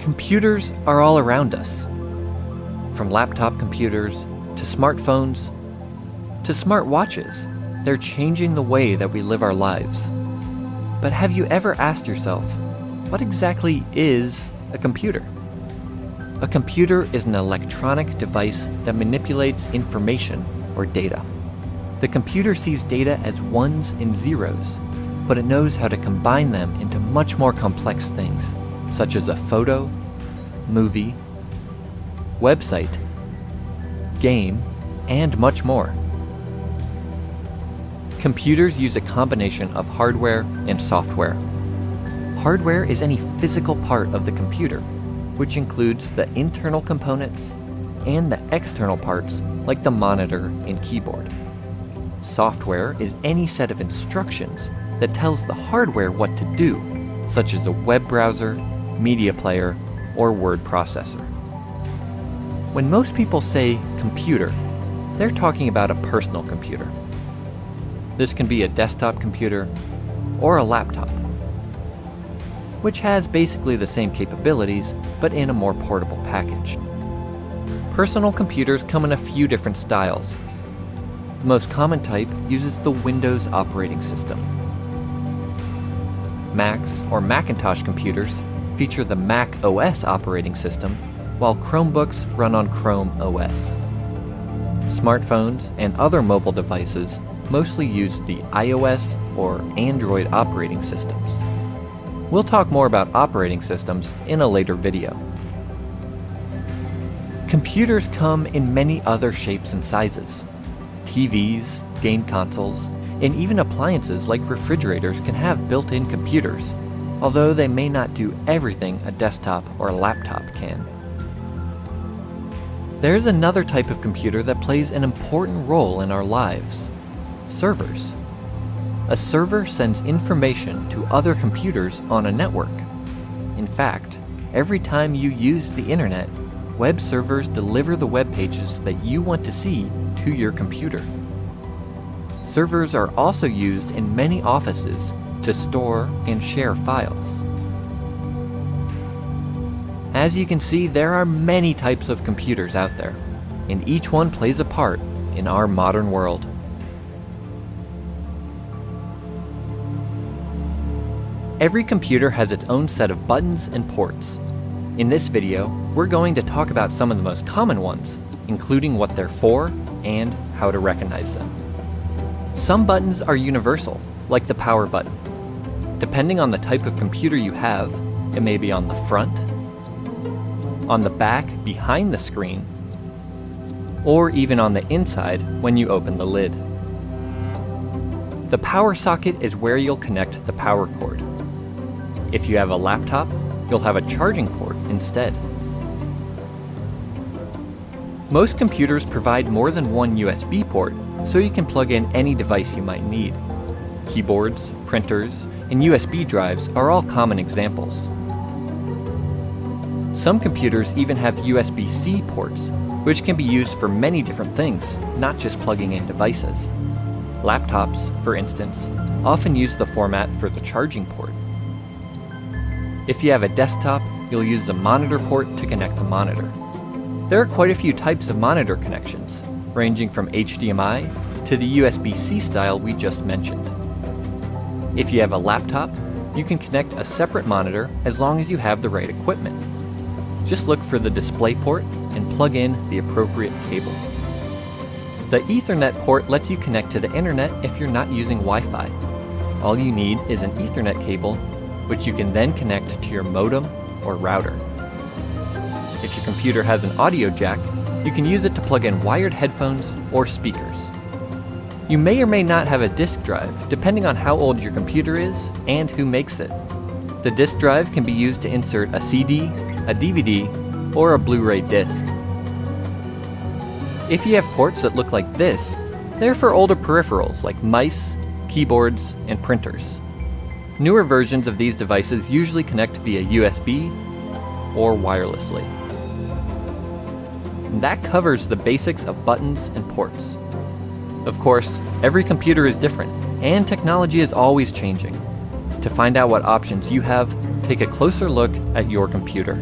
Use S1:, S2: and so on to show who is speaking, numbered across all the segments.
S1: Computers are all around us. From laptop computers, to smartphones, to smartwatches, they're changing the way that we live our lives. But have you ever asked yourself, what exactly is a computer? A computer is an electronic device that manipulates information or data. The computer sees data as ones and zeros, but it knows how to combine them into much more complex things, such as a photo, movie, website, game, and much more. Computers use a combination of hardware and software. Hardware is any physical part of the computer, which includes the internal components and the external parts like the monitor and keyboard. Software is any set of instructions that tells the hardware what to do, such as a web browser, media player, or word processor. When most people say computer, they're talking about a personal computer. This can be a desktop computer or a laptop, which has basically the same capabilities, but in a more portable package. Personal computers come in a few different styles. The most common type uses the Windows operating system. Macs or Macintosh computers feature the Mac OS operating system, while Chromebooks run on Chrome OS. Smartphones and other mobile devices mostly use the iOS or Android operating systems. We'll talk more about operating systems in a later video. Computers come in many other shapes and sizes. TVs, game consoles, and even appliances like refrigerators can have built-in computers, although they may not do everything a desktop or a laptop can. There's another type of computer that plays an important role in our lives: servers. A server sends information to other computers on a network. In fact, every time you use the internet, web servers deliver the web pages that you want to see to your computer. Servers are also used in many offices to store and share files. As you can see, there are many types of computers out there, and each one plays a part in our modern world. Every computer has its own set of buttons and ports. In this video, we're going to talk about some of the most common ones, including what they're for and how to recognize them. Some buttons are universal, like the power button. Depending on the type of computer you have, it may be on the front, on the back behind the screen, or even on the inside when you open the lid. The power socket is where you'll connect the power cord. If you have a laptop, you'll have a charging port instead. Most computers provide more than one USB port, so you can plug in any device you might need. Keyboards, printers, and USB drives are all common examples. Some computers even have USB-C ports, which can be used for many different things, not just plugging in devices. Laptops, for instance, often use the format for the charging port. If you have a desktop, you'll use the monitor port to connect the monitor. There are quite a few types of monitor connections, ranging from HDMI to the USB-C style we just mentioned. If you have a laptop, you can connect a separate monitor as long as you have the right equipment. Just look for the display port and plug in the appropriate cable. The Ethernet port lets you connect to the internet if you're not using Wi-Fi. All you need is an Ethernet cable, which you can then connect to your modem or router. If your computer has an audio jack, you can use it to plug in wired headphones or speakers. You may or may not have a disk drive, depending on how old your computer is and who makes it. The disk drive can be used to insert a CD, a DVD, or a Blu-ray disc. If you have ports that look like this, they're for older peripherals like mice, keyboards, and printers. Newer versions of these devices usually connect via USB or wirelessly. And that covers the basics of buttons and ports. Of course, every computer is different, and technology is always changing. To find out what options you have, take a closer look at your computer.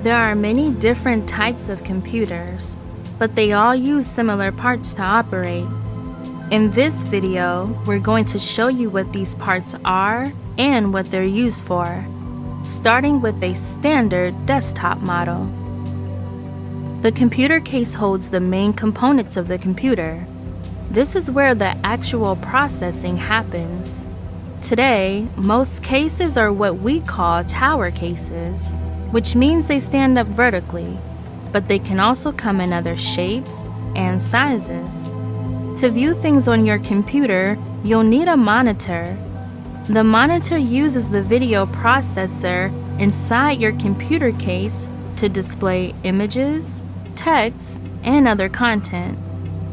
S2: There are many different types of computers, but they all use similar parts to operate. In this video, we're going to show you what these parts are and what they're used for, starting with a standard desktop model. The computer case holds the main components of the computer. This is where the actual processing happens. Today, most cases are what we call tower cases, which means they stand up vertically, but they can also come in other shapes and sizes. To view things on your computer, you'll need a monitor. The monitor uses the video processor inside your computer case to display images, text, and other content.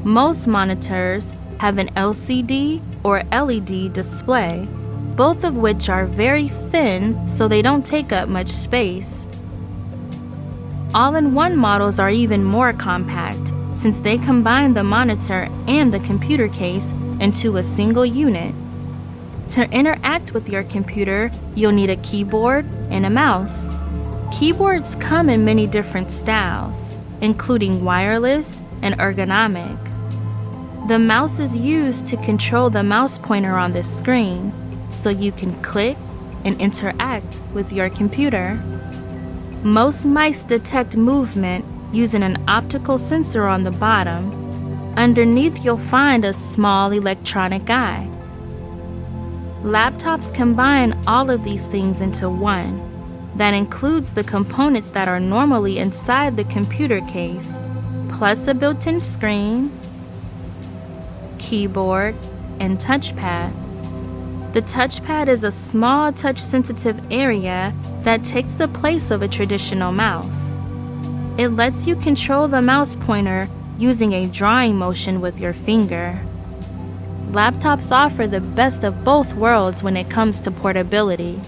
S2: Most monitors have an LCD or LED display, both of which are very thin so they don't take up much space. All-in-one models are even more compact since they combine the monitor and the computer case into a single unit. To interact with your computer, you'll need a keyboard and a mouse. Keyboards come in many different styles, including wireless and ergonomic. The mouse is used to control the mouse pointer on the screen, so you can click and interact with your computer. Most mice detect movement using an optical sensor on the bottom. Underneath, you'll find a small electronic eye. Laptops combine all of these things into one. That includes the components that are normally inside the computer case, plus a built-in screen, keyboard, and touchpad. The touchpad is a small touch-sensitive area that takes the place of a traditional mouse. It lets you control the mouse pointer using a drawing motion with your finger. Laptops offer the best of both worlds when it comes to portability.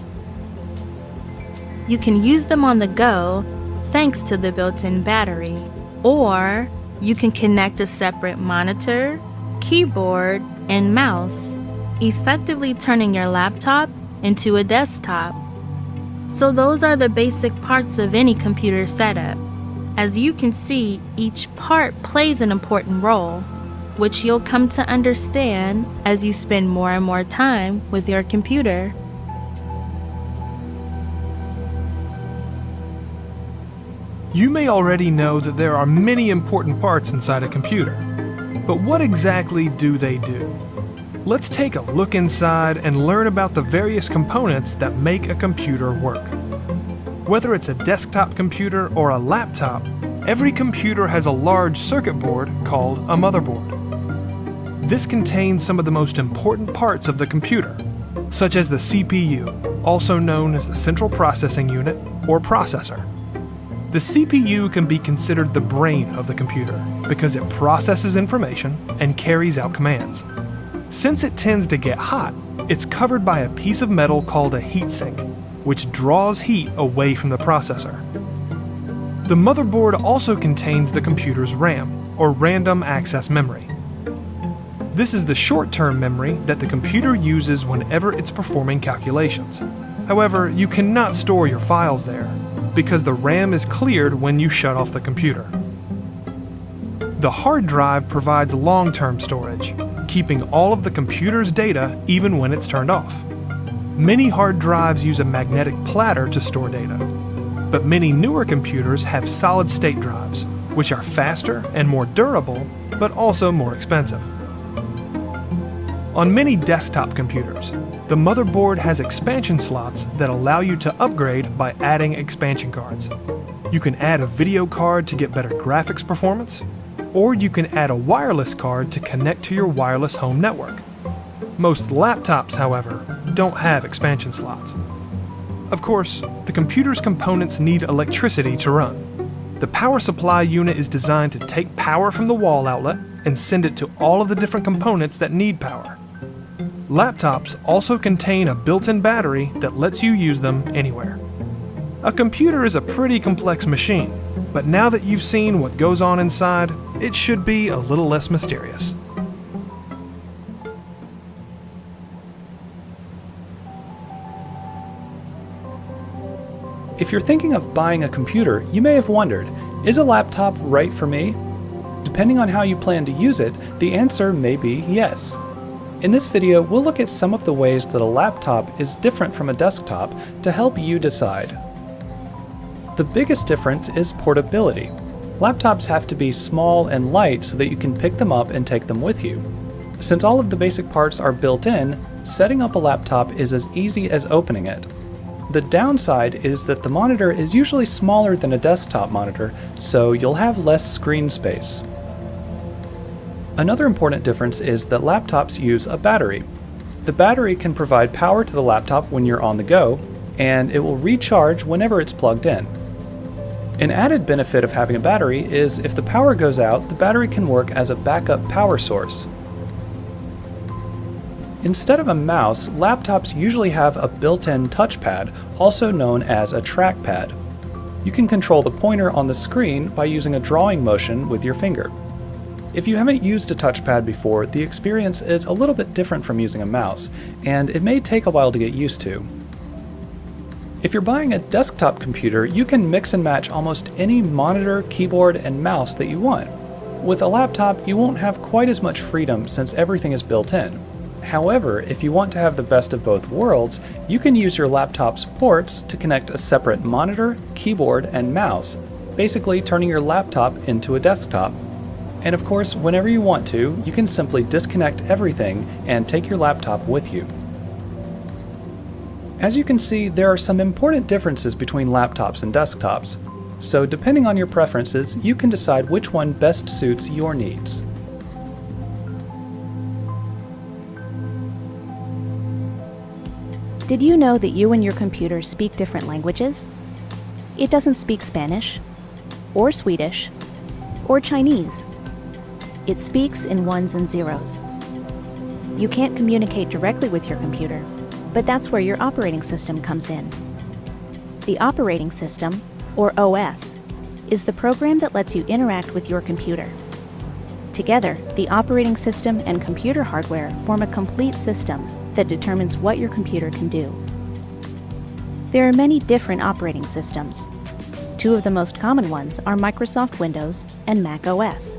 S2: You can use them on the go thanks to the built-in battery, or you can connect a separate monitor, keyboard, and mouse, effectively turning your laptop into a desktop. So those are the basic parts of any computer setup. As you can see, each part plays an important role, which you'll come to understand as you spend more and more time with your computer.
S3: You may already know that there are many important parts inside a computer, but what exactly do they do? Let's take a look inside and learn about the various components that make a computer work. Whether it's a desktop computer or a laptop, every computer has a large circuit board called a motherboard. This contains some of the most important parts of the computer, such as the CPU, also known as the Central Processing Unit or processor. The CPU can be considered the brain of the computer because it processes information and carries out commands. Since it tends to get hot, it's covered by a piece of metal called a heatsink, which draws heat away from the processor. The motherboard also contains the computer's RAM, or random access memory. This is the short-term memory that the computer uses whenever it's performing calculations. However, you cannot store your files there, because the RAM is cleared when you shut off the computer. The hard drive provides long-term storage, keeping all of the computer's data even when it's turned off. Many hard drives use a magnetic platter to store data, but many newer computers have solid-state drives, which are faster and more durable, but also more expensive. On many desktop computers, the motherboard has expansion slots that allow you to upgrade by adding expansion cards. You can add a video card to get better graphics performance, or you can add a wireless card to connect to your wireless home network. Most laptops, however, don't have expansion slots. Of course, the computer's components need electricity to run. The power supply unit is designed to take power from the wall outlet and send it to all of the different components that need power. Laptops also contain a built-in battery that lets you use them anywhere. A computer is a pretty complex machine, but now that you've seen what goes on inside, it should be a little less mysterious.
S4: If you're thinking of buying a computer, you may have wondered, is a laptop right for me? Depending on how you plan to use it, the answer may be yes. In this video, we'll look at some of the ways that a laptop is different from a desktop to help you decide. The biggest difference is portability. Laptops have to be small and light so that you can pick them up and take them with you. Since all of the basic parts are built in, setting up a laptop is as easy as opening it. The downside is that the monitor is usually smaller than a desktop monitor, so you'll have less screen space. Another important difference is that laptops use a battery. The battery can provide power to the laptop when you're on the go, and it will recharge whenever it's plugged in. An added benefit of having a battery is if the power goes out, the battery can work as a backup power source. Instead of a mouse, laptops usually have a built-in touchpad, also known as a trackpad. You can control the pointer on the screen by using a drawing motion with your finger. If you haven't used a touchpad before, the experience is a little bit different from using a mouse, and it may take a while to get used to. If you're buying a desktop computer, you can mix and match almost any monitor, keyboard, and mouse that you want. With a laptop, you won't have quite as much freedom since everything is built in. However, if you want to have the best of both worlds, you can use your laptop's ports to connect a separate monitor, keyboard, and mouse, basically turning your laptop into a desktop. And of course, whenever you want to, you can simply disconnect everything and take your laptop with you. As you can see, there are some important differences between laptops and desktops. So depending on your preferences, you can decide which one best suits your needs.
S5: Did you know that you and your computer speak different languages? It doesn't speak Spanish, or Swedish, or Chinese. It speaks in ones and zeros. You can't communicate directly with your computer, but that's where your operating system comes in. The operating system, or OS, is the program that lets you interact with your computer. Together, the operating system and computer hardware form a complete system that determines what your computer can do. There are many different operating systems. Two of the most common ones are Microsoft Windows and Mac OS.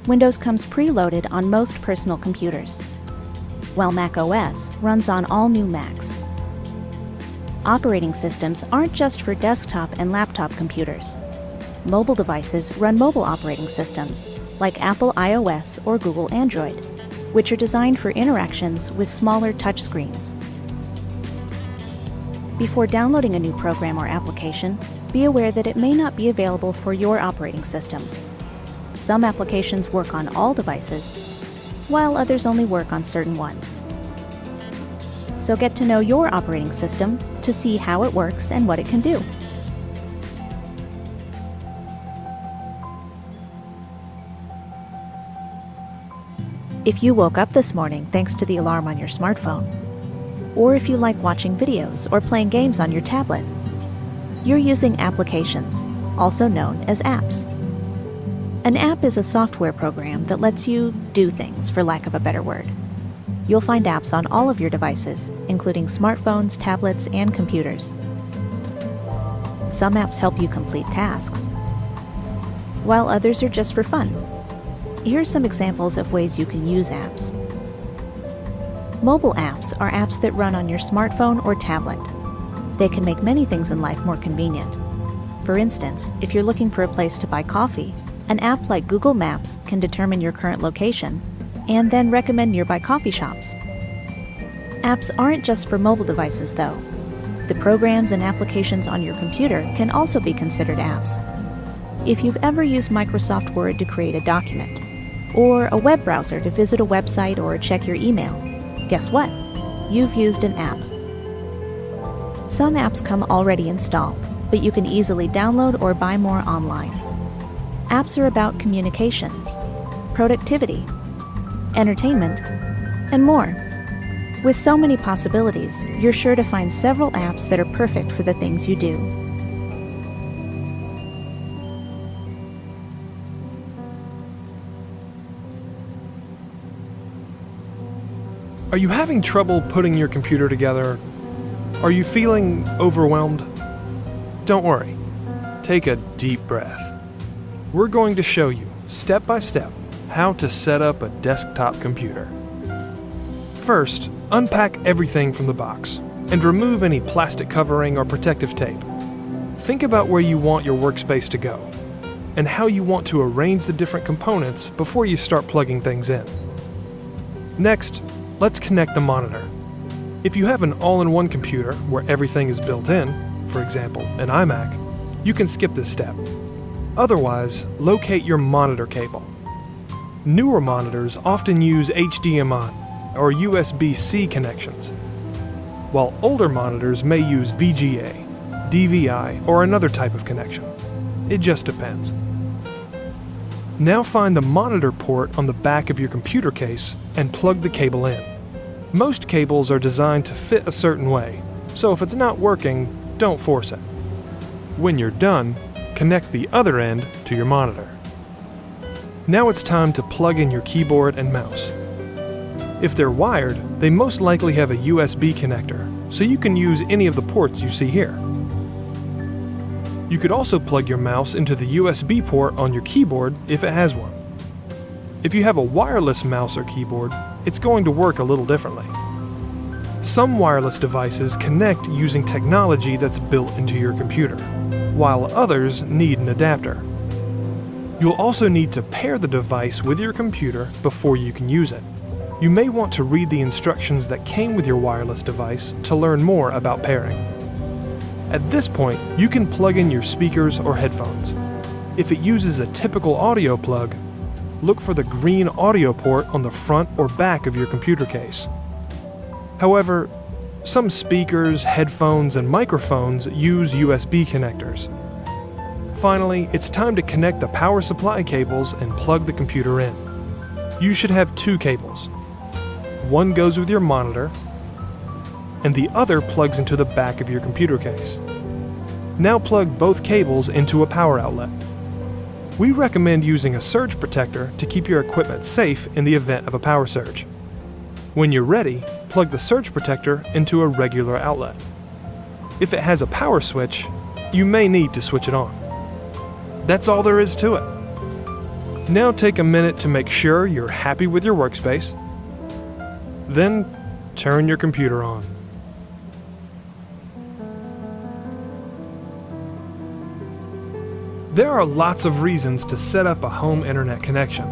S5: Windows comes preloaded on most personal computers, while Mac OS runs on all new Macs. Operating systems aren't just for desktop and laptop computers. Mobile devices run mobile operating systems, like Apple iOS or Google Android, which are designed for interactions with smaller touchscreens. Before downloading a new program or application, be aware that it may not be available for your operating system. Some applications work on all devices, while others only work on certain ones. So get to know your operating system to see how it works and what it can do. If you woke up this morning thanks to the alarm on your smartphone, or if you like watching videos or playing games on your tablet, you're using applications, also known as apps. An app is a software program that lets you do things, for lack of a better word. You'll find apps on all of your devices, including smartphones, tablets, and computers. Some apps help you complete tasks, while others are just for fun. Here are some examples of ways you can use apps. Mobile apps are apps that run on your smartphone or tablet. They can make many things in life more convenient. For instance, if you're looking for a place to buy coffee, an app like Google Maps can determine your current location and then recommend nearby coffee shops. Apps aren't just for mobile devices, though. The programs and applications on your computer can also be considered apps. If you've ever used Microsoft Word to create a document, or a web browser to visit a website or check your email, guess what? You've used an app. Some apps come already installed, but you can easily download or buy more online. Apps are about communication, productivity, entertainment, and more. With so many possibilities, you're sure to find several apps that are perfect for the things you do.
S3: Are you having trouble putting your computer together? Are you feeling overwhelmed? Don't worry. Take a deep breath. We're going to show you, step by step, how to set up a desktop computer. First, unpack everything from the box and remove any plastic covering or protective tape. Think about where you want your workspace to go and how you want to arrange the different components before you start plugging things in. Next, let's connect the monitor. If you have an all-in-one computer where everything is built in, for example, an iMac, you can skip this step. Otherwise, locate your monitor cable. Newer monitors often use HDMI or USB-C connections, while older monitors may use VGA, DVI, or another type of connection. It just depends. Now find the monitor port on the back of your computer case and plug the cable in. Most cables are designed to fit a certain way, so if it's not working, don't force it. When you're done, connect the other end to your monitor. Now it's time to plug in your keyboard and mouse. If they're wired, they most likely have a USB connector, so you can use any of the ports you see here. You could also plug your mouse into the USB port on your keyboard if it has one. If you have a wireless mouse or keyboard, it's going to work a little differently. Some wireless devices connect using technology that's built into your computer, while others need an adapter. You'll also need to pair the device with your computer before you can use it. You may want to read the instructions that came with your wireless device to learn more about pairing. At this point, you can plug in your speakers or headphones. If it uses a typical audio plug, look for the green audio port on the front or back of your computer case. However, some speakers, headphones, and microphones use USB connectors. Finally, it's time to connect the power supply cables and plug the computer in. You should have two cables. One goes with your monitor, and the other plugs into the back of your computer case. Now plug both cables into a power outlet. We recommend using a surge protector to keep your equipment safe in the event of a power surge. When you're ready, plug the surge protector into a regular outlet. If it has a power switch, you may need to switch it on. That's all there is to it. Now take a minute to make sure you're happy with your workspace. Then turn your computer on. There are lots of reasons to set up a home internet connection.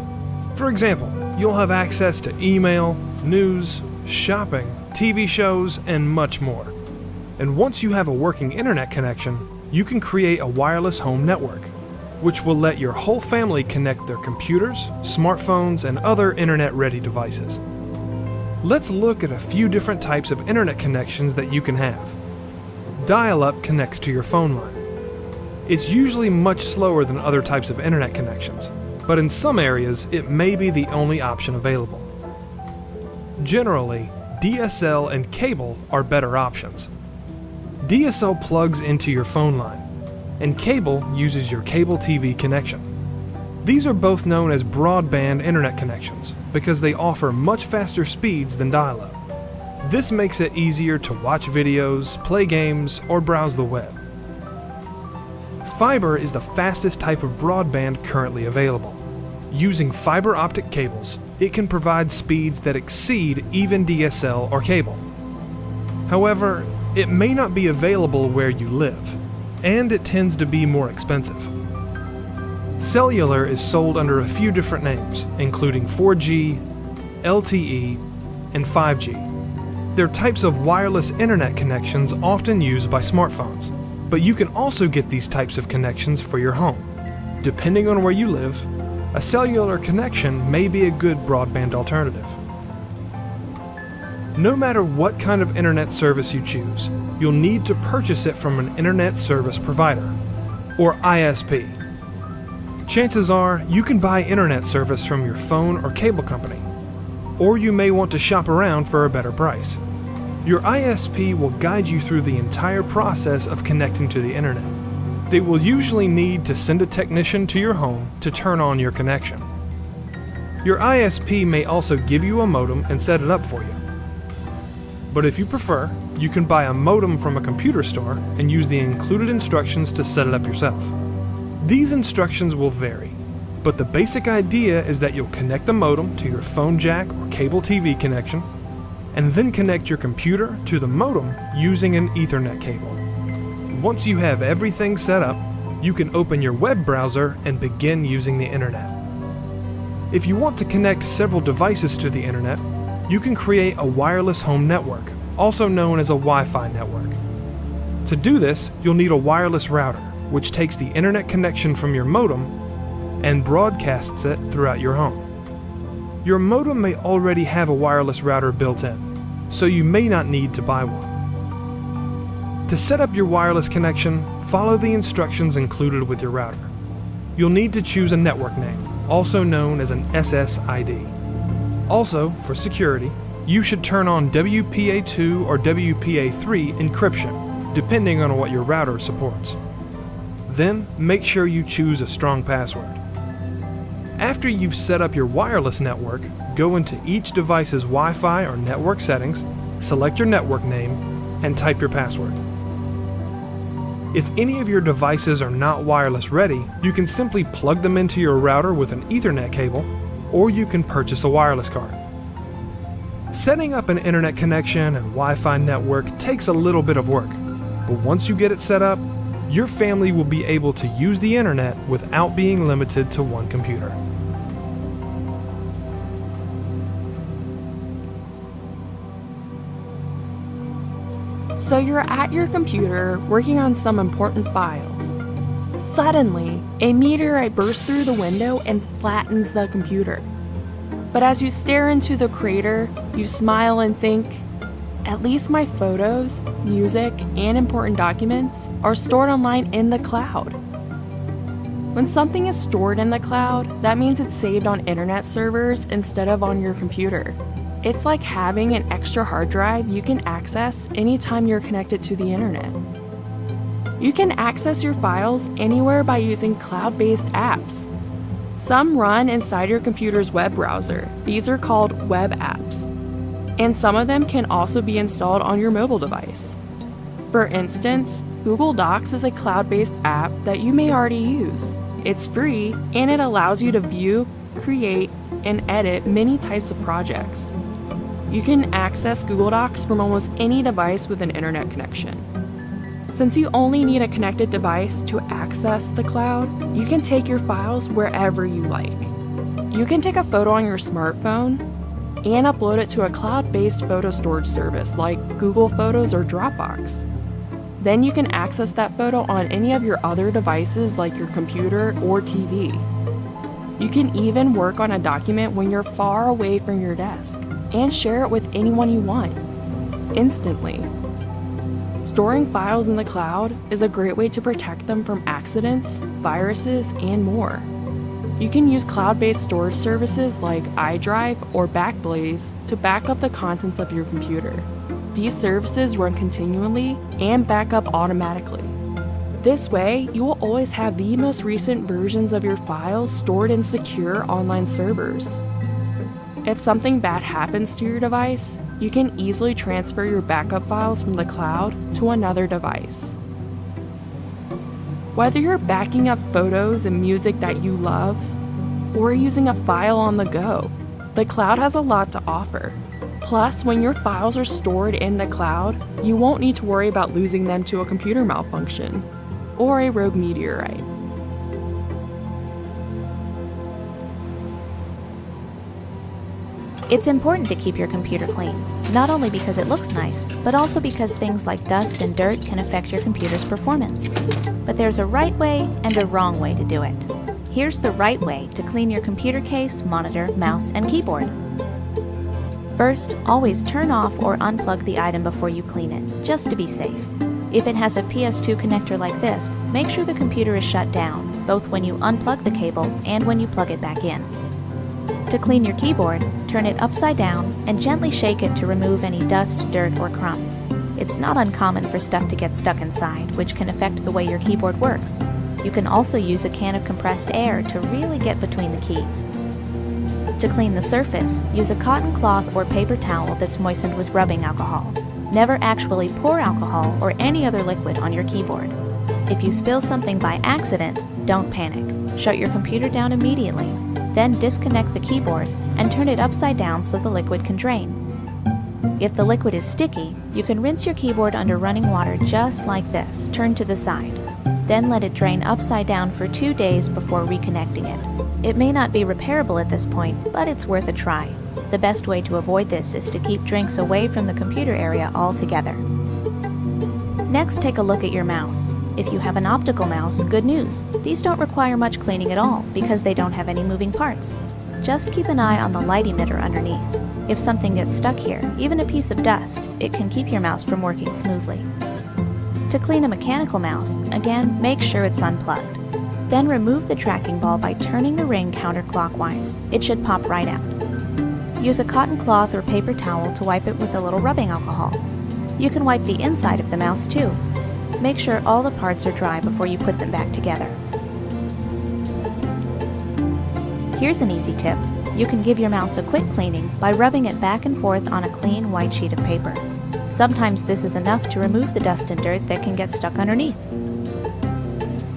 S3: For example, you'll have access to email, news, shopping, TV shows, and much more. And once you have a working internet connection, you can create a wireless home network, which will let your whole family connect their computers, smartphones, and other internet-ready devices. Let's look at a few different types of internet connections that you can have. Dial-up connects to your phone line. It's usually much slower than other types of internet connections, but in some areas it may be the only option available. Generally, DSL and cable are better options. DSL plugs into your phone line, and cable uses your cable TV connection. These are both known as broadband internet connections because they offer much faster speeds than dial-up. This makes it easier to watch videos, play games, or browse the web. Fiber is the fastest type of broadband currently available. Using fiber optic cables, it can provide speeds that exceed even DSL or cable. However, it may not be available where you live, and it tends to be more expensive. Cellular is sold under a few different names, including 4G, LTE, and 5G. They're types of wireless internet connections often used by smartphones, but you can also get these types of connections for your home. Depending on where you live, a cellular connection may be a good broadband alternative. No matter what kind of internet service you choose, you'll need to purchase it from an internet service provider, or ISP. Chances are you can buy internet service from your phone or cable company, or you may want to shop around for a better price. Your ISP will guide you through the entire process of connecting to the internet. They will usually need to send a technician to your home to turn on your connection. Your ISP may also give you a modem and set it up for you. But if you prefer, you can buy a modem from a computer store and use the included instructions to set it up yourself. These instructions will vary, but the basic idea is that you'll connect the modem to your phone jack or cable TV connection, and then connect your computer to the modem using an Ethernet cable. Once you have everything set up, you can open your web browser and begin using the internet. If you want to connect several devices to the internet, you can create a wireless home network, also known as a Wi-Fi network. To do this, you'll need a wireless router, which takes the internet connection from your modem and broadcasts it throughout your home. Your modem may already have a wireless router built in, so you may not need to buy one. To set up your wireless connection, follow the instructions included with your router. You'll need to choose a network name, also known as an SSID. Also, for security, you should turn on WPA2 or WPA3 encryption, depending on what your router supports. Then, make sure you choose a strong password. After you've set up your wireless network, go into each device's Wi-Fi or network settings, select your network name, and type your password. If any of your devices are not wireless ready, you can simply plug them into your router with an Ethernet cable, or you can purchase a wireless card. Setting up an internet connection and Wi-Fi network takes a little bit of work, but once you get it set up, your family will be able to use the internet without being limited to one computer.
S6: So you're at your computer working on some important files. Suddenly, a meteorite bursts through the window and flattens the computer. But as you stare into the crater, you smile and think, at least my photos, music, and important documents are stored online in the cloud. When something is stored in the cloud, that means it's saved on internet servers instead of on your computer. It's like having an extra hard drive you can access anytime you're connected to the internet. You can access your files anywhere by using cloud-based apps. Some run inside your computer's web browser. These are called web apps. And some of them can also be installed on your mobile device. For instance, Google Docs is a cloud-based app that you may already use. It's free, and it allows you to view, create, and edit many types of projects. You can access Google Docs from almost any device with an internet connection. Since you only need a connected device to access the cloud, you can take your files wherever you like. You can take a photo on your smartphone and upload it to a cloud-based photo storage service like Google Photos or Dropbox. Then you can access that photo on any of your other devices like your computer or TV. You can even work on a document when you're far away from your desk and share it with anyone you want, instantly. Storing files in the cloud is a great way to protect them from accidents, viruses, and more. You can use cloud-based storage services like iDrive or Backblaze to back up the contents of your computer. These services run continually and back up automatically. This way, you will always have the most recent versions of your files stored in secure online servers. If something bad happens to your device, you can easily transfer your backup files from the cloud to another device. Whether you're backing up photos and music that you love, or using a file on the go, the cloud has a lot to offer. Plus, when your files are stored in the cloud, you won't need to worry about losing them to a computer malfunction or a rogue meteorite.
S5: It's important to keep your computer clean, not only because it looks nice, but also because things like dust and dirt can affect your computer's performance. But there's a right way and a wrong way to do it. Here's the right way to clean your computer case, monitor, mouse, and keyboard. First, always turn off or unplug the item before you clean it, just to be safe. If it has a PS2 connector like this, make sure the computer is shut down, both when you unplug the cable and when you plug it back in. To clean your keyboard, turn it upside down and gently shake it to remove any dust, dirt, or crumbs. It's not uncommon for stuff to get stuck inside, which can affect the way your keyboard works. You can also use a can of compressed air to really get between the keys. To clean the surface, use a cotton cloth or paper towel that's moistened with rubbing alcohol. Never actually pour alcohol or any other liquid on your keyboard. If you spill something by accident, don't panic. Shut your computer down immediately, then disconnect the keyboard and turn it upside down so the liquid can drain. If the liquid is sticky, you can rinse your keyboard under running water just like this, turned to the side. Then let it drain upside down for 2 days before reconnecting it. It may not be repairable at this point, but it's worth a try. The best way to avoid this is to keep drinks away from the computer area altogether. Next, take a look at your mouse. If you have an optical mouse, good news. These don't require much cleaning at all because they don't have any moving parts. Just keep an eye on the light emitter underneath. If something gets stuck here, even a piece of dust, it can keep your mouse from working smoothly. To clean a mechanical mouse, again, make sure it's unplugged. Then remove the tracking ball by turning the ring counterclockwise. It should pop right out. Use a cotton cloth or paper towel to wipe it with a little rubbing alcohol. You can wipe the inside of the mouse too. Make sure all the parts are dry before you put them back together. Here's an easy tip. You can give your mouse a quick cleaning by rubbing it back and forth on a clean white sheet of paper. Sometimes this is enough to remove the dust and dirt that can get stuck underneath.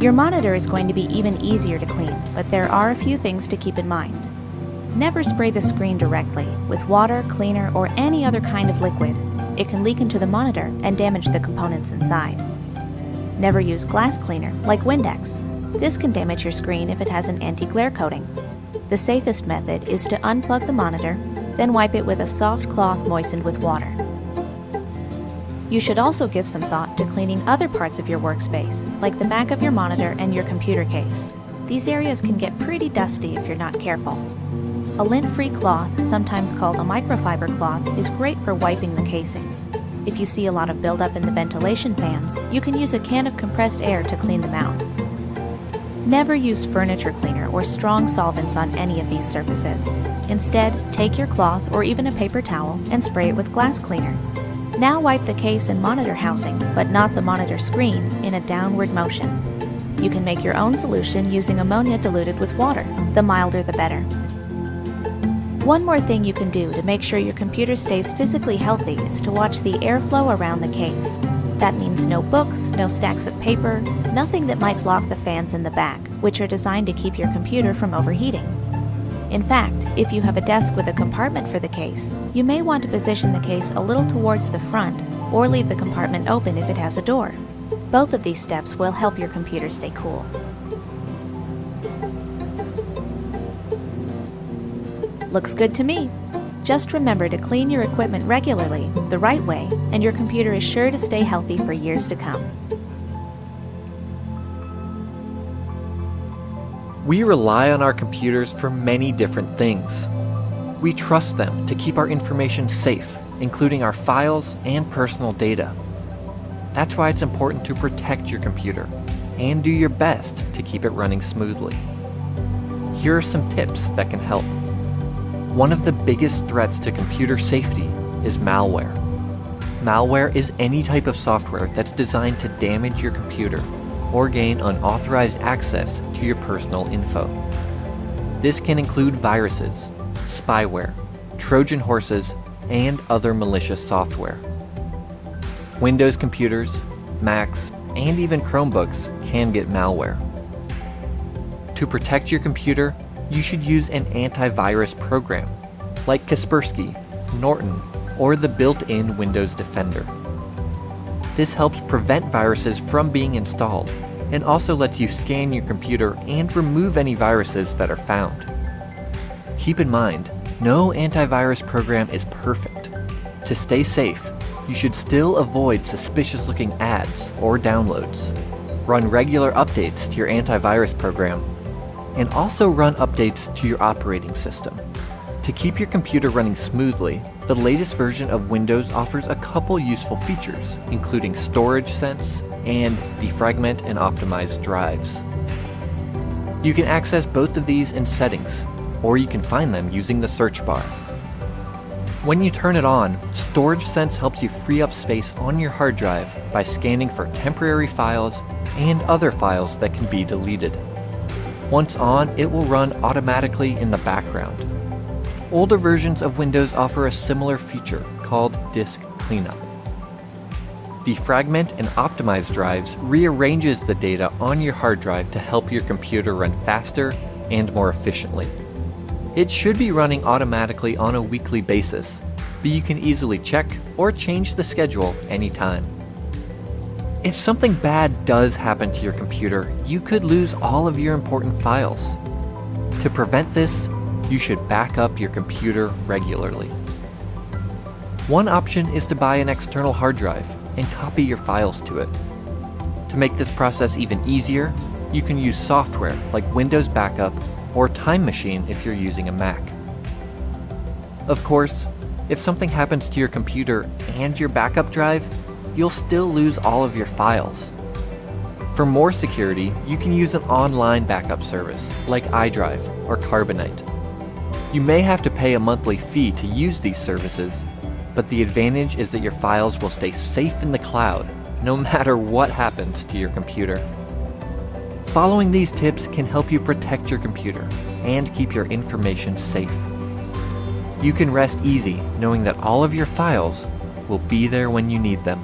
S5: Your monitor is going to be even easier to clean, but there are a few things to keep in mind. Never spray the screen directly with water, cleaner, or any other kind of liquid. It can leak into the monitor and damage the components inside. Never use glass cleaner like Windex. This can damage your screen if it has an anti-glare coating. The safest method is to unplug the monitor, then wipe it with a soft cloth moistened with water. You should also give some thought to cleaning other parts of your workspace, like the back of your monitor and your computer case. These areas can get pretty dusty if you're not careful. A lint-free cloth, sometimes called a microfiber cloth, is great for wiping the casings. If you see a lot of buildup in the ventilation fans, you can use a can of compressed air to clean them out. Never use furniture cleaner or strong solvents on any of these surfaces. Instead, take your cloth or even a paper towel and spray it with glass cleaner. Now wipe the case and monitor housing, but not the monitor screen, in a downward motion. You can make your own solution using ammonia diluted with water. The milder the better. One more thing you can do to make sure your computer stays physically healthy is to watch the airflow around the case. That means no books, no stacks of paper, nothing that might block the fans in the back, which are designed to keep your computer from overheating. In fact, if you have a desk with a compartment for the case, you may want to position the case a little towards the front or leave the compartment open if it has a door. Both of these steps will help your computer stay cool. Looks good to me. Just remember to clean your equipment regularly, the right way, and your computer is sure to stay healthy for years to come.
S1: We rely on our computers for many different things. We trust them to keep our information safe, including our files and personal data. That's why it's important to protect your computer and do your best to keep it running smoothly. Here are some tips that can help. One of the biggest threats to computer safety is malware. Malware is any type of software that's designed to damage your computer or gain unauthorized access to your personal info. This can include viruses, spyware, Trojan horses, and other malicious software. Windows computers, Macs, and even Chromebooks can get malware. To protect your computer, you should use an antivirus program like Kaspersky, Norton, or the built-in Windows Defender. This helps prevent viruses from being installed and also lets you scan your computer and remove any viruses that are found. Keep in mind, no antivirus program is perfect. To stay safe, you should still avoid suspicious-looking ads or downloads. Run regular updates to your antivirus program, and also run updates to your operating system. To keep your computer running smoothly, the latest version of Windows offers a couple useful features, including storage sense and defragment and optimize drives. You can access both of these in settings, or you can find them using the search bar. When you turn it on, Storage Sense helps you free up space on your hard drive by scanning for temporary files and other files that can be deleted. Once on, it will run automatically in the background. Older versions of Windows offer a similar feature called disk cleanup. Defragment and optimize drives rearranges the data on your hard drive to help your computer run faster and more efficiently. It should be running automatically on a weekly basis, but you can easily check or change the schedule anytime. If something bad does happen to your computer, you could lose all of your important files. To prevent this, you should back up your computer regularly. One option is to buy an external hard drive and copy your files to it. To make this process even easier, you can use software like Windows Backup or Time Machine if you're using a Mac. Of course, if something happens to your computer and your backup drive, you'll still lose all of your files. For more security, you can use an online backup service like iDrive or Carbonite. You may have to pay a monthly fee to use these services, but the advantage is that your files will stay safe in the cloud no matter what happens to your computer. Following these tips can help you protect your computer and keep your information safe. You can rest easy knowing that all of your files will be there when you need them.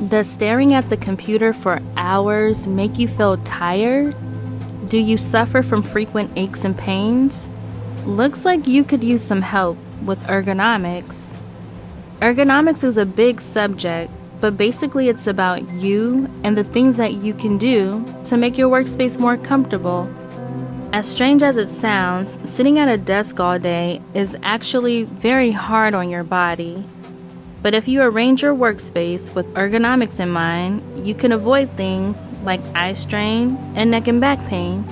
S2: Does staring at the computer for hours make you feel tired? Do you suffer from frequent aches and pains? Looks like you could use some help with ergonomics. Ergonomics is a big subject, but basically it's about you and the things that you can do to make your workspace more comfortable. As strange as it sounds, sitting at a desk all day is actually very hard on your body. But if you arrange your workspace with ergonomics in mind, you can avoid things like eye strain and neck and back pain.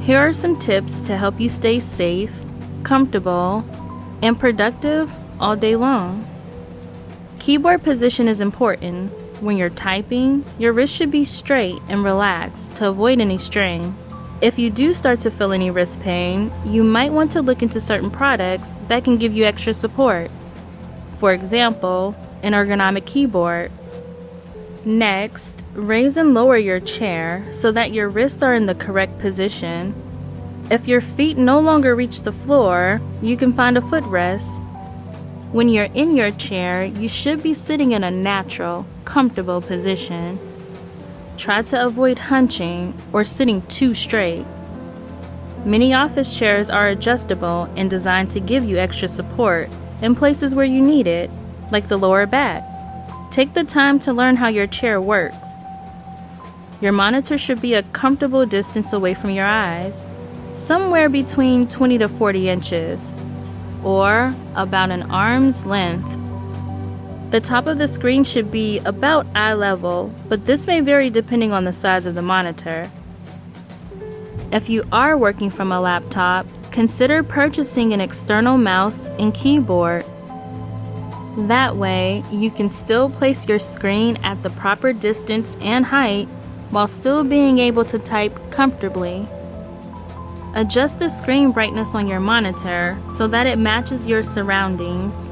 S2: Here are some tips to help you stay safe, comfortable, and productive all day long. Keyboard position is important. When you're typing, your wrist should be straight and relaxed to avoid any strain. If you do start to feel any wrist pain, you might want to look into certain products that can give you extra support. For example, an ergonomic keyboard. Next, raise and lower your chair so that your wrists are in the correct position. If your feet no longer reach the floor, you can find a footrest. When you're in your chair, you should be sitting in a natural, comfortable position. Try to avoid hunching or sitting too straight. Many office chairs are adjustable and designed to give you extra support in places where you need it, like the lower back. Take the time to learn how your chair works. Your monitor should be a comfortable distance away from your eyes, somewhere between 20 to 40 inches, or about an arm's length. The top of the screen should be about eye level, but this may vary depending on the size of the monitor. If you are working from a laptop, consider purchasing an external mouse and keyboard. That way, you can still place your screen at the proper distance and height while still being able to type comfortably. Adjust the screen brightness on your monitor so that it matches your surroundings.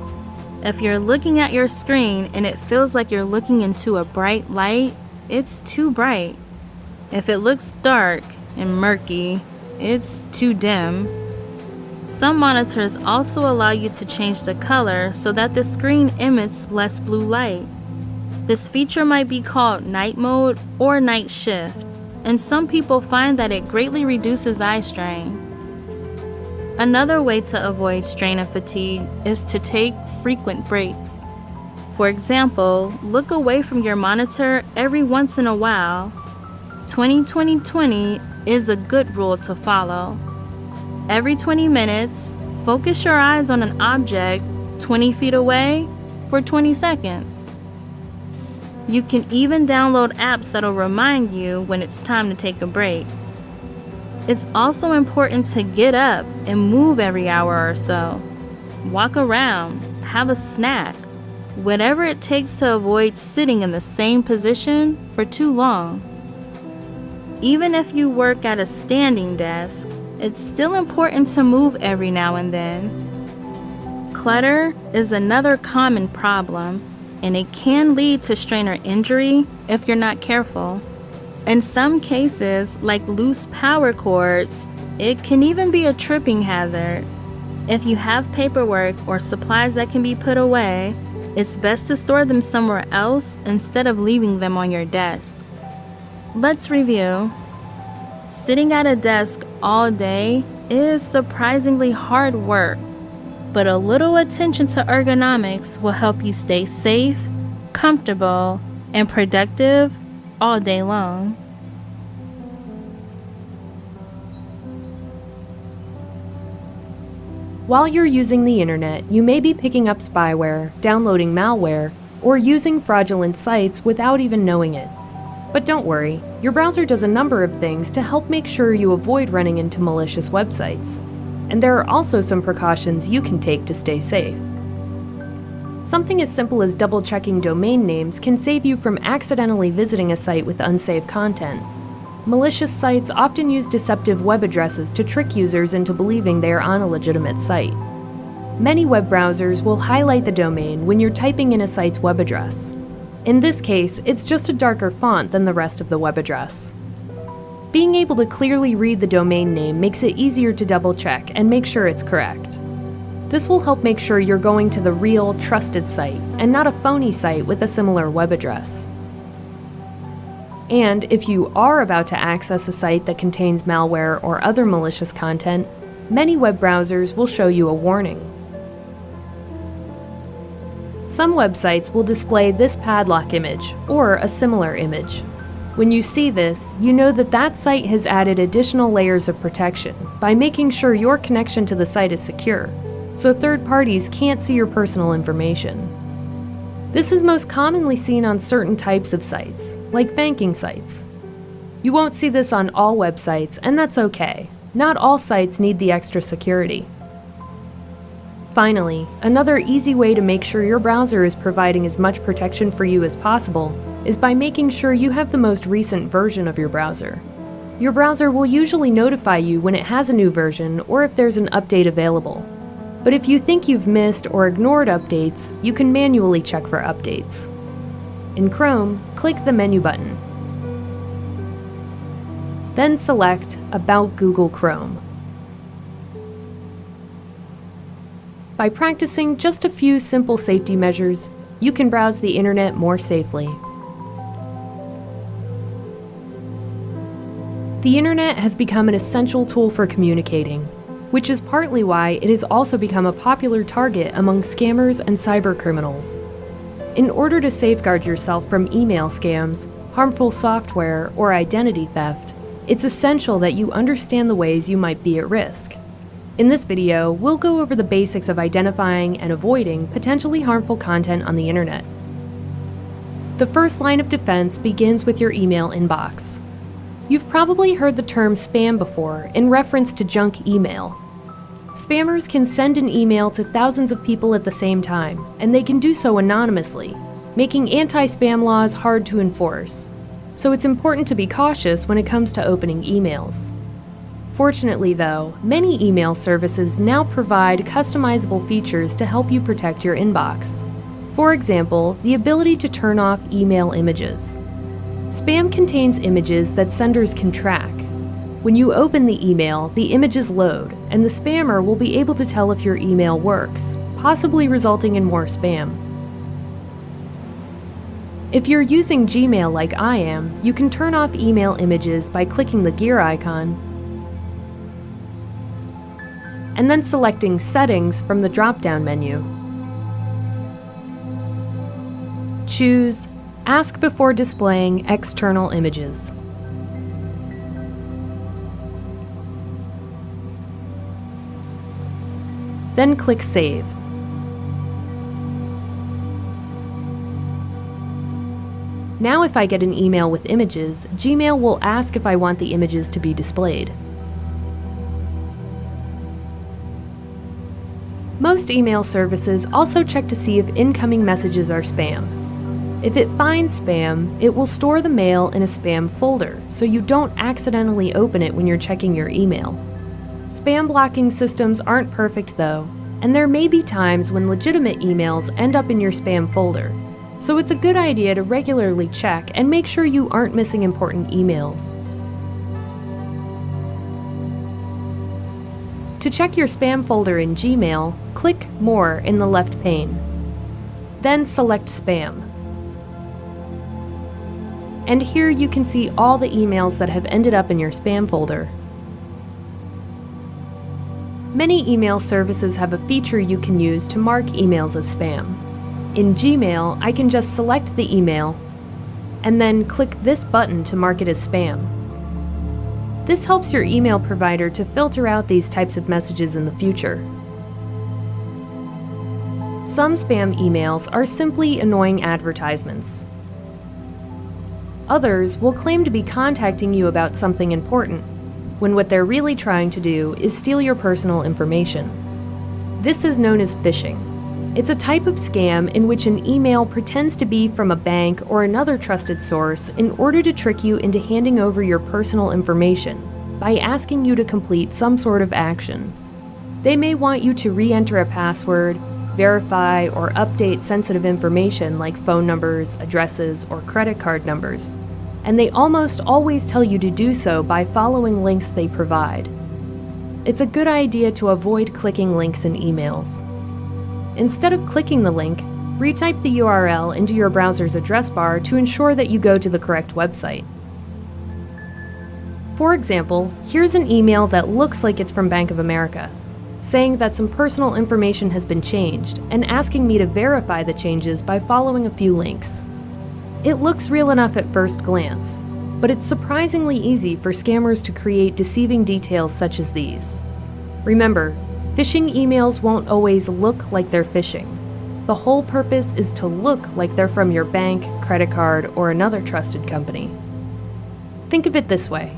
S2: If you're looking at your screen and it feels like you're looking into a bright light, it's too bright. If it looks dark and murky, it's too dim. Some monitors also allow you to change the color so that the screen emits less blue light. This feature might be called night mode or night shift, and some people find that it greatly reduces eye strain. Another way to avoid strain and fatigue is to take frequent breaks. For example, look away from your monitor every once in a while. 20-20-20 is a good rule to follow. Every 20 minutes, focus your eyes on an object 20 feet away for 20 seconds. You can even download apps that'll remind you when it's time to take a break. It's also important to get up and move every hour or so. Walk around, have a snack, whatever it takes to avoid sitting in the same position for too long. Even if you work at a standing desk, it's still important to move every now and then. Clutter is another common problem, and it can lead to strain or injury if you're not careful. In some cases, like loose power cords, it can even be a tripping hazard. If you have paperwork or supplies that can be put away, it's best to store them somewhere else instead of leaving them on your desk. Let's review. Sitting at a desk all day is surprisingly hard work, but a little attention to ergonomics will help you stay safe, comfortable, and productive all day long.
S7: While you're using the internet, you may be picking up spyware, downloading malware, or using fraudulent sites without even knowing it. But don't worry, your browser does a number of things to help make sure you avoid running into malicious websites. And there are also some precautions you can take to stay safe. Something as simple as double-checking domain names can save you from accidentally visiting a site with unsafe content. Malicious sites often use deceptive web addresses to trick users into believing they are on a legitimate site. Many web browsers will highlight the domain when you're typing in a site's web address. In this case, it's just a darker font than the rest of the web address. Being able to clearly read the domain name makes it easier to double-check and make sure it's correct. This will help make sure you're going to the real, trusted site, and not a phony site with a similar web address. And if you are about to access a site that contains malware or other malicious content, many web browsers will show you a warning. Some websites will display this padlock image, or a similar image. When you see this, you know that that site has added additional layers of protection by making sure your connection to the site is secure, so third parties can't see your personal information. This is most commonly seen on certain types of sites, like banking sites. You won't see this on all websites, and that's okay. Not all sites need the extra security. Finally, another easy way to make sure your browser is providing as much protection for you as possible is by making sure you have the most recent version of your browser. Your browser will usually notify you when it has a new version or if there's an update available. But if you think you've missed or ignored updates, you can manually check for updates. In Chrome, click the menu button. Then select About Google Chrome. By practicing just a few simple safety measures, you can browse the internet more safely. The internet has become an essential tool for communicating, which is partly why it has also become a popular target among scammers and cybercriminals. In order to safeguard yourself from email scams, harmful software, or identity theft, it's essential that you understand the ways you might be at risk. In this video, we'll go over the basics of identifying and avoiding potentially harmful content on the internet. The first line of defense begins with your email inbox. You've probably heard the term spam before in reference to junk email. Spammers can send an email to thousands of people at the same time, and they can do so anonymously, making anti-spam laws hard to enforce. So it's important to be cautious when it comes to opening emails. Fortunately though, many email services now provide customizable features to help you protect your inbox. For example, the ability to turn off email images. Spam contains images that senders can track. When you open the email, the images load, and the spammer will be able to tell if your email works, possibly resulting in more spam. If you're using Gmail like I am, you can turn off email images by clicking the gear icon and then selecting Settings from the drop-down menu. Choose Ask before displaying external images. Then click Save. Now if I get an email with images, Gmail will ask if I want the images to be displayed. Most email services also check to see if incoming messages are spam. If it finds spam, it will store the mail in a spam folder, so you don't accidentally open it when you're checking your email. Spam blocking systems aren't perfect though, and there may be times when legitimate emails end up in your spam folder. so it's a good idea to regularly check and make sure you aren't missing important emails. To check your spam folder in Gmail, click More in the left pane. Then select Spam. And here you can see all the emails that have ended up in your spam folder. Many email services have a feature you can use to mark emails as spam. In Gmail, I can just select the email and then click this button to mark it as spam. This helps your email provider to filter out these types of messages in the future. Some spam emails are simply annoying advertisements. Others will claim to be contacting you about something important, when what they're really trying to do is steal your personal information. This is known as phishing. It's a type of scam in which an email pretends to be from a bank or another trusted source in order to trick you into handing over your personal information by asking you to complete some sort of action. They may want you to re-enter a password, verify or update sensitive information like phone numbers, addresses, or credit card numbers, and they almost always tell you to do so by following links they provide. It's a good idea to avoid clicking links in emails. Instead of clicking the link, retype the URL into your browser's address bar to ensure that you go to the correct website. For example, here's an email that looks like it's from Bank of America, saying that some personal information has been changed and asking me to verify the changes by following a few links. It looks real enough at first glance, but it's surprisingly easy for scammers to create deceiving details such as these. Remember, phishing emails won't always look like they're phishing. The whole purpose is to look like they're from your bank, credit card, or another trusted company. Think of it this way.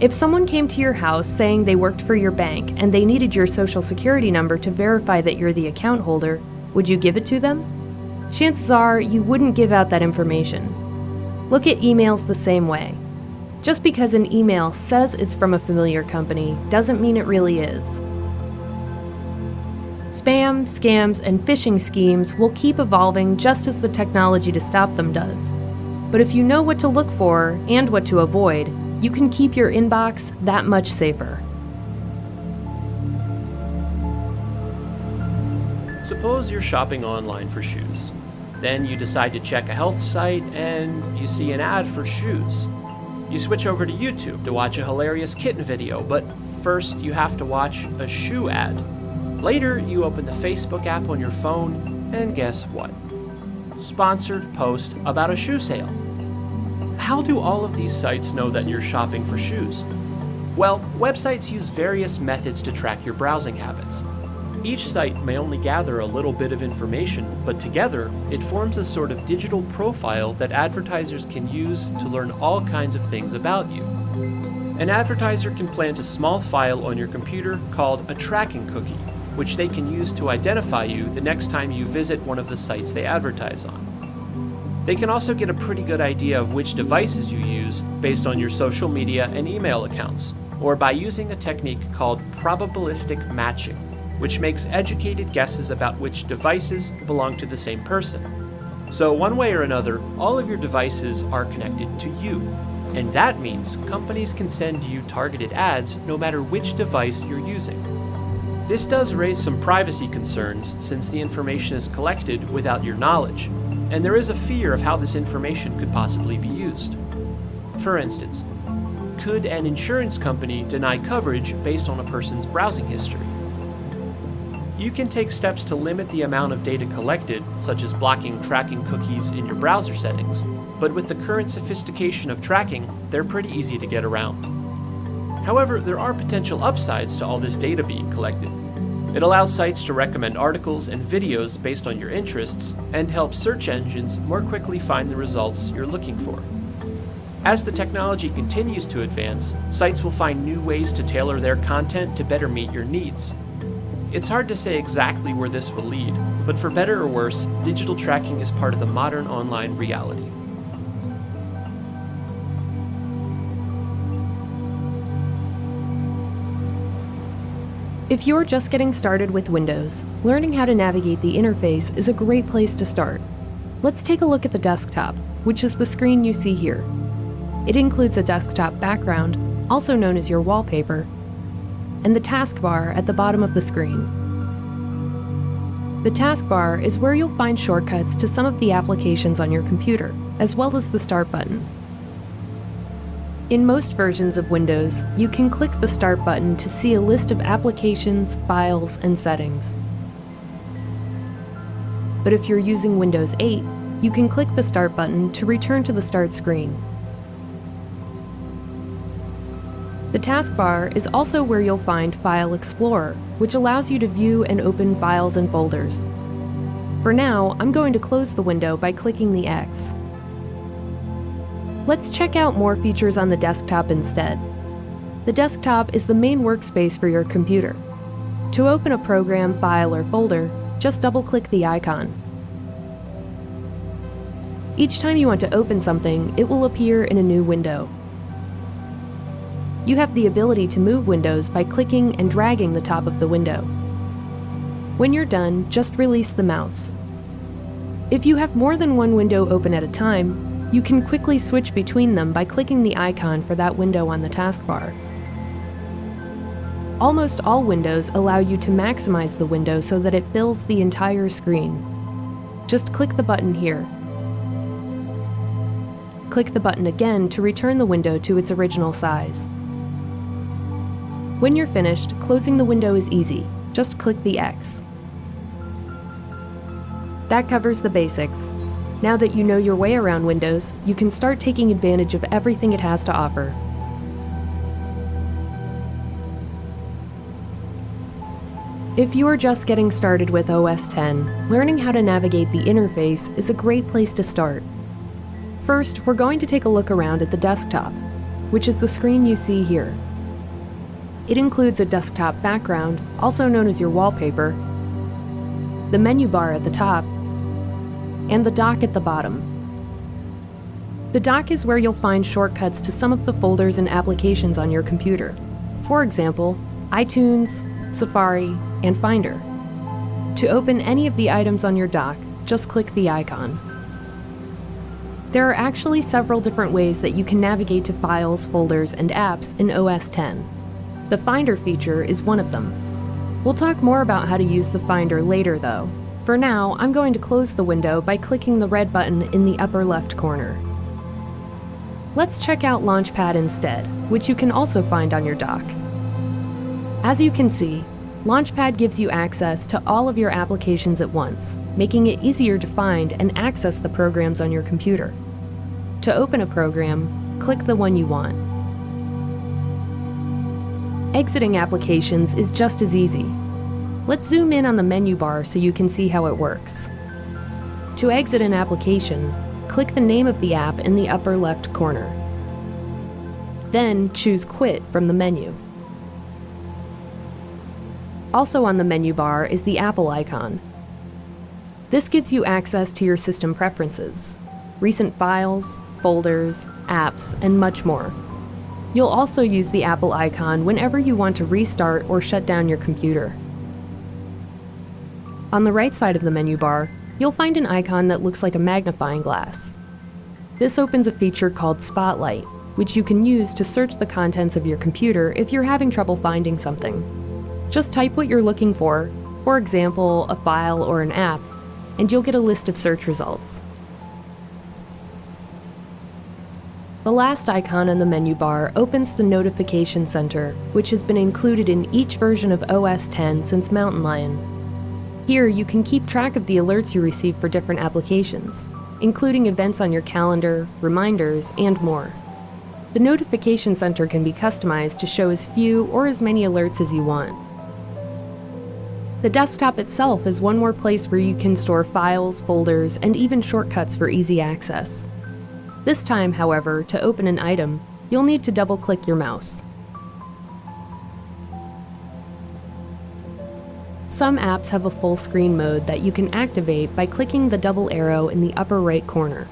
S7: If someone came to your house saying they worked for your bank and they needed your social security number to verify that you're the account holder, would you give it to them? Chances are you wouldn't give out that information. Look at emails the same way. Just because an email says it's from a familiar company doesn't mean it really is. Spam, scams, and phishing schemes will keep evolving just as the technology to stop them does. But if you know what to look for and what to avoid, you can keep your inbox that much safer.
S8: Suppose you're shopping online for shoes. Then you decide to check a health site and you see an ad for shoes. You switch over to YouTube to watch a hilarious kitten video, but first you have to watch a shoe ad. Later, you open the Facebook app on your phone, and guess what? Sponsored post about a shoe sale. How do all of these sites know that you're shopping for shoes? Well, websites use various methods to track your browsing habits. Each site may only gather a little bit of information, but together, it forms a sort of digital profile that advertisers can use to learn all kinds of things about you. An advertiser can plant a small file on your computer called a tracking cookie, which they can use to identify you the next time you visit one of the sites they advertise on. They can also get a pretty good idea of which devices you use based on your social media and email accounts, or by using a technique called probabilistic matching, which makes educated guesses about which devices belong to the same person. So one way or another, all of your devices are connected to you, and that means companies can send you targeted ads no matter which device you're using. This does raise some privacy concerns since the information is collected without your knowledge, and there is a fear of how this information could possibly be used. For instance, could an insurance company deny coverage based on a person's browsing history? You can take steps to limit the amount of data collected, such as blocking tracking cookies in your browser settings, but with the current sophistication of tracking, they're pretty easy to get around. However, there are potential upsides to all this data being collected. It allows sites to recommend articles and videos based on your interests and helps search engines more quickly find the results you're looking for. As the technology continues to advance, sites will find new ways to tailor their content to better meet your needs. It's hard to say exactly where this will lead, but for better or worse, digital tracking is part of the modern online reality.
S7: If you're just getting started with Windows, learning how to navigate the interface is a great place to start. Let's take a look at the desktop, which is the screen you see here. It includes a desktop background, also known as your wallpaper, and the taskbar at the bottom of the screen. The taskbar is where you'll find shortcuts to some of the applications on your computer, as well as the Start button. In most versions of Windows, you can click the Start button to see a list of applications, files, and settings. But if you're using Windows 8, you can click the Start button to return to the Start screen. The taskbar is also where you'll find File Explorer, which allows you to view and open files and folders. For now, I'm going to close the window by clicking the X. Let's check out more features on the desktop instead. The desktop is the main workspace for your computer. To open a program, file, or folder, just double-click the icon. Each time you want to open something, it will appear in a new window. You have the ability to move windows by clicking and dragging the top of the window. When you're done, just release the mouse. If you have more than one window open at a time, you can quickly switch between them by clicking the icon for that window on the taskbar. Almost all windows allow you to maximize the window so that it fills the entire screen. Just click the button here. Click the button again to return the window to its original size. When you're finished, closing the window is easy. Just click the X. That covers the basics. Now that you know your way around Windows, you can start taking advantage of everything it has to offer. If you are just getting started with OS X, learning how to navigate the interface is a great place to start. First, we're going to take a look around at the desktop, which is the screen you see here. It includes a desktop background, also known as your wallpaper, the menu bar at the top, and the dock at the bottom. The dock is where you'll find shortcuts to some of the folders and applications on your computer. For example, iTunes, Safari, and Finder. To open any of the items on your dock, just click the icon. There are actually several different ways that you can navigate to files, folders, and apps in OS X. The Finder feature is one of them. We'll talk more about how to use the Finder later though. For now, I'm going to close the window by clicking the red button in the upper left corner. Let's check out Launchpad instead, which you can also find on your dock. As you can see, Launchpad gives you access to all of your applications at once, making it easier to find and access the programs on your computer. To open a program, click the one you want. Exiting applications is just as easy. Let's zoom in on the menu bar so you can see how it works. To exit an application, click the name of the app in the upper left corner. Then choose Quit from the menu. Also on the menu bar is the Apple icon. This gives you access to your system preferences, recent files, folders, apps, and much more. You'll also use the Apple icon whenever you want to restart or shut down your computer. On the right side of the menu bar, you'll find an icon that looks like a magnifying glass. This opens a feature called Spotlight, which you can use to search the contents of your computer if you're having trouble finding something. Just type what you're looking for example, a file or an app, and you'll get a list of search results. The last icon on the menu bar opens the Notification Center, which has been included in each version of OS X since Mountain Lion. Here you can keep track of the alerts you receive for different applications, including events on your calendar, reminders, and more. The Notification Center can be customized to show as few or as many alerts as you want. The desktop itself is one more place where you can store files, folders, and even shortcuts for easy access. This time, however, to open an item, you'll need to double-click your mouse. Some apps have a full screen mode that you can activate by clicking the double arrow in the upper right corner.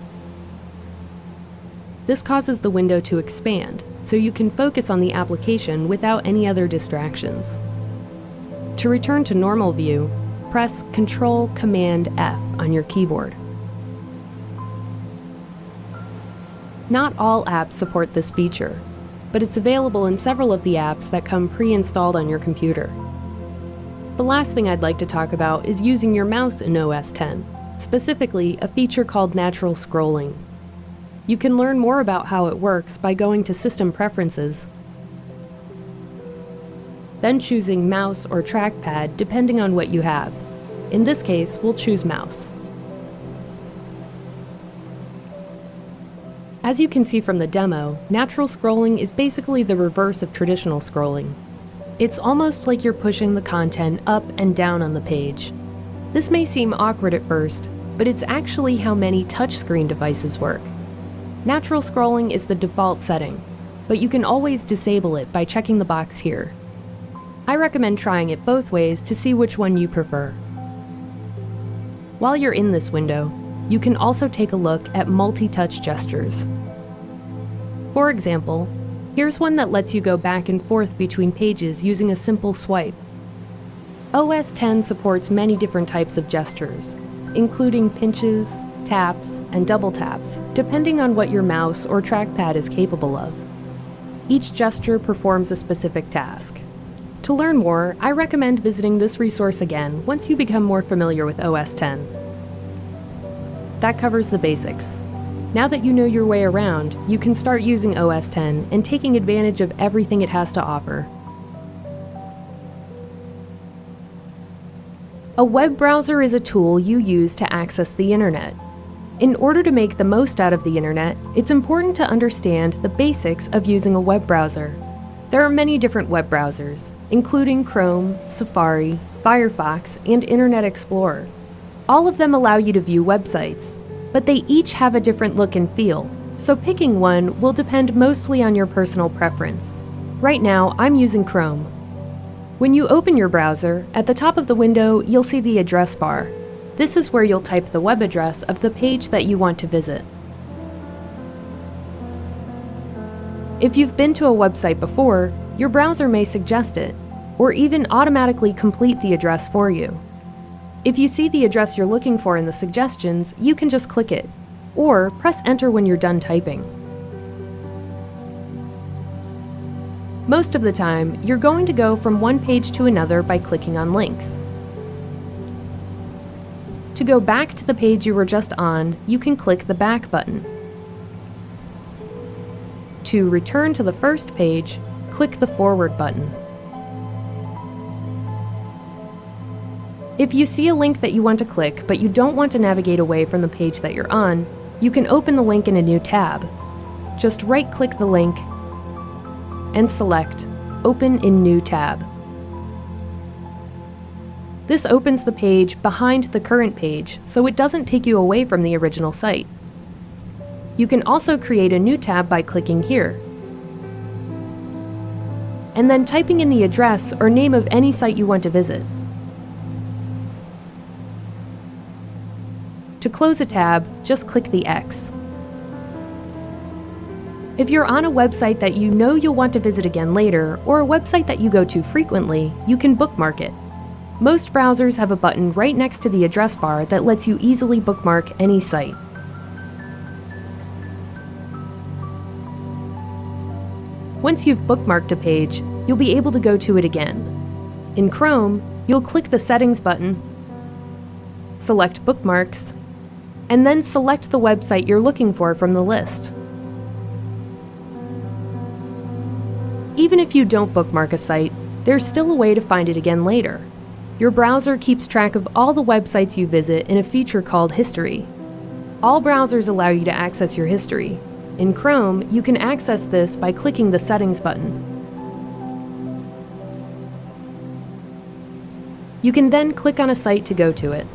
S7: This causes the window to expand, so you can focus on the application without any other distractions. To return to normal view, press Ctrl-Command-F on your keyboard. Not all apps support this feature, but it's available in several of the apps that come pre-installed on your computer. The last thing I'd like to talk about is using your mouse in OS X, specifically a feature called natural scrolling. You can learn more about how it works by going to System Preferences, then choosing Mouse or Trackpad depending on what you have. In this case, we'll choose Mouse. As you can see from the demo, natural scrolling is basically the reverse of traditional scrolling. It's almost like you're pushing the content up and down on the page. This may seem awkward at first, but it's actually how many touchscreen devices work. Natural scrolling is the default setting, but you can always disable it by checking the box here. I recommend trying it both ways to see which one you prefer. While you're in this window, you can also take a look at multi-touch gestures. For example, here's one that lets you go back and forth between pages using a simple swipe. OS X supports many different types of gestures, including pinches, taps, and double taps, depending on what your mouse or trackpad is capable of. Each gesture performs a specific task. To learn more, I recommend visiting this resource again once you become more familiar with OS X. That covers the basics. Now that you know your way around, you can start using OS X and taking advantage of everything it has to offer. A web browser is a tool you use to access the internet. In order to make the most out of the internet, it's important to understand the basics of using a web browser. There are many different web browsers, including Chrome, Safari, Firefox, and Internet Explorer. All of them allow you to view websites, but they each have a different look and feel, so picking one will depend mostly on your personal preference. Right now, I'm using Chrome. When you open your browser, at the top of the window, you'll see the address bar. This is where you'll type the web address of the page that you want to visit. If you've been to a website before, your browser may suggest it, or even automatically complete the address for you. If you see the address you're looking for in the suggestions, you can just click it, or press enter when you're done typing. Most of the time, you're going to go from one page to another by clicking on links. To go back to the page you were just on, you can click the back button. To return to the first page, click the forward button. If you see a link that you want to click, but you don't want to navigate away from the page that you're on, you can open the link in a new tab. Just right-click the link and select Open in New Tab. This opens the page behind the current page, so it doesn't take you away from the original site. You can also create a new tab by clicking here, and then typing in the address or name of any site you want to visit. To close a tab, just click the X. If you're on a website that you know you'll want to visit again later, or a website that you go to frequently, you can bookmark it. Most browsers have a button right next to the address bar that lets you easily bookmark any site. Once you've bookmarked a page, you'll be able to go to it again. In Chrome, you'll click the Settings button, select Bookmarks, and then select the website you're looking for from the list. Even if you don't bookmark a site, there's still a way to find it again later. Your browser keeps track of all the websites you visit in a feature called History. All browsers allow you to access your history. In Chrome, you can access this by clicking the Settings button. You can then click on a site to go to it.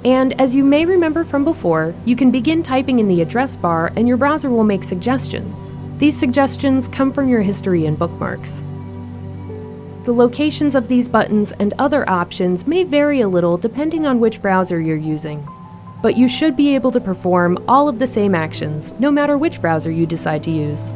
S7: And as you may remember from before, you can begin typing in the address bar and your browser will make suggestions. These suggestions come from your history and bookmarks. The locations of these buttons and other options may vary a little depending on which browser you're using, but you should be able to perform all of the same actions no matter which browser you decide to use.